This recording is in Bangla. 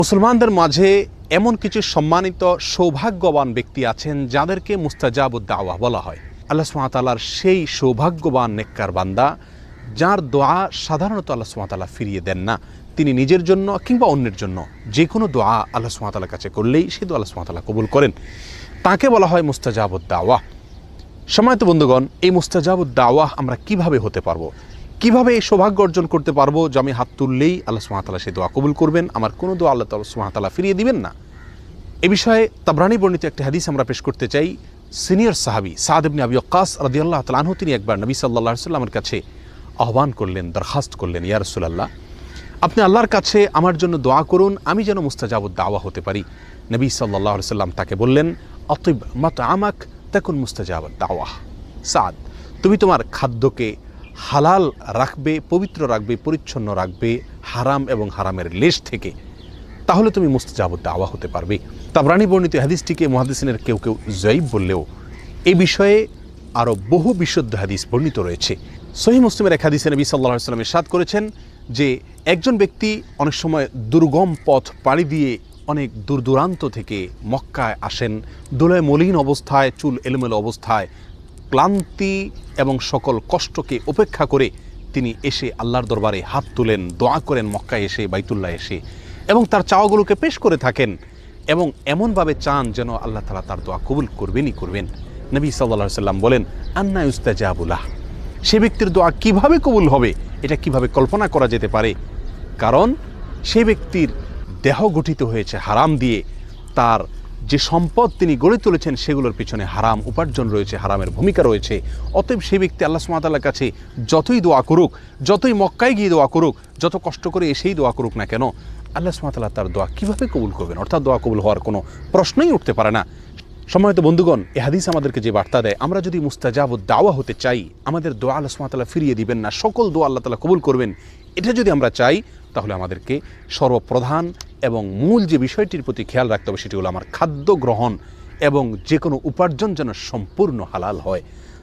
মুসলমানদের মাঝে এমন কিছু সম্মানিত সৌভাগ্যবান ব্যক্তি আছেন যাদেরকে মুস্তাজাবুদ দাওয়া বলা হয়। আল্লাহ সুবহানাহু ওয়া তাআলার সেই সৌভাগ্যবান নেককার বান্দা যার দোয়া সাধারণত আল্লাহ সুবহানাহু ওয়া তাআলা ফিরিয়ে দেন না। তিনি নিজের জন্য কিংবা অন্যের জন্য যে কোনো দোয়া আল্লাহ সুবহানাহু ওয়া তাআলার কাছে করলেই সেই দোয়া আল্লাহ সুবহানাহু ওয়া তাআলা কবুল করেন। তাকে বলা হয় মুস্তাজাবুদ দাওয়া। সম্মানিত বন্ধুগণ, এই মুস্তাজাবুদ দাওয়া আমরা কিভাবে হতে পারবো, কিভাবে এই সৌভাগ্য অর্জন করতে পারবো যে আমি হাত তুললেই আল্লাহ সুবহানাহু ওয়া তাআলা সেই দোয়া কবুল করবেন, আমার কোনো দোয়া আল্লাহ সুবহানাহু ওয়া তাআলা ফিরিয়ে দিবেন না। এ বিষয়ে তাবরানী বর্ণিত একটি হাদিস আমরা পেশ করতে চাই। সিনিয়র সাহাবী সাদ ইবনে আবি ওয়াক্কাস রাদিয়াল্লাহু তাআলা আনহু তিনি একবার নবী সাল্লাল্লাহু আলাইহি ওয়াসাল্লামের কাছে আহ্বান করলেন, দরখাস্ত করলেন, ইয়া রাসূলুল্লাহ, আপনি আল্লাহর কাছে আমার জন্য দোয়া করুন, আমি যেন মুস্তাজাবুদ দাওয়া হতে পারি। নবী সাল্লাল্লাহু আলাইহি ওয়াসাল্লাম তাকে বললেন, আতিব মাতআমাক তাকুন মুস্তাজাবুদ দাওয়া। সাদ, তুমি তোমার খাদ্যকে হালাল রাখবে, পবিত্র রাখবে, পরিচ্ছন্ন রাখবে হারাম এবং হারামের লেশ থেকে, তাহলে তুমি মুস্তাজাবুদ দাওয়া হতে পারবে। তাবরানী বর্ণিত হাদিসটিকে মুহাদ্দিসিনের কেউ কেউ যঈফ বললেও এই বিষয়ে আরও বহু বিশুদ্ধ হাদিস বর্ণিত রয়েছে। সহিহ মুসলিমের এক হাদিসে নবী সাল্লাল্লাহু আলাইহি ওয়াসাল্লাম ইরশাদ করেছেন যে একজন ব্যক্তি অনেক সময় দুর্গম পথ পাড়ি দিয়ে অনেক দূর দূরান্ত থেকে মক্কায় আসেন, দোলায় মলিন অবস্থায়, চুল এলোমেলো অবস্থায়, ক্লান্তি এবং সকল কষ্টকে উপেক্ষা করে তিনি এসে আল্লাহর দরবারে হাত তুলেন, দোয়া করেন মক্কায় এসে, বাইতুল্লাহ এসে, এবং তার চাওয়াগুলোকে পেশ করে থাকেন এবং এমনভাবে চান যেন আল্লাহ তাআলা তার দোয়া কবুল করবেনই করবেন। নবী সাল্লাল্লাহু আলাইহি ওয়াসাল্লাম বলেন, আন্না ইউস্তাজাবু লাহ, সে ব্যক্তির দোয়া কিভাবে কবুল হবে এটা কিভাবে কল্পনা করা যেতে পারে? কারণ সেই ব্যক্তির দেহ গঠিত হয়েছে হারাম দিয়ে, তার যে সম্পদ তিনি গড়ে তুলেছেন সেগুলোর পিছনে হারাম উপার্জন রয়েছে, হারামের ভূমিকা রয়েছে। অতএব সেই ব্যক্তি আল্লাহ সুবহানাহু ওয়া তাআলার কাছে যতই দোয়া করুক, যতই মক্কায় গিয়ে দোয়া করুক, যত কষ্ট করে এসেই দোয়া করুক না কেন, আল্লাহ সুবহানাহু ওয়া তাআলা তার দোয়া কীভাবে কবুল করবেন? অর্থাৎ দোয়া কবুল হওয়ার কোনো প্রশ্নই উঠতে পারে না। সম্মানিত বন্ধুগণ, এই হাদিস আমাদেরকে যে বার্তা দেয়, আমরা যদি মুস্তাজাবুদ দাওয়া হতে চাই, আমাদের দোয়া আল্লাহ সুবহানাহু ওয়া তাআলা ফিরিয়ে দিবেন না, সকল দোয়া আল্লাহ তাআলা কবুল করবেন, এটা যদি আমরা চাই, তাহলে আমাদেরকে সর্বপ্রধান এবং মূল যে বিষয়টির প্রতি খেয়াল রাখতে হবে সেটি হলো আমার খাদ্য গ্রহণ এবং যে কোনো উপার্জন যেন সম্পূর্ণ হালাল হয়।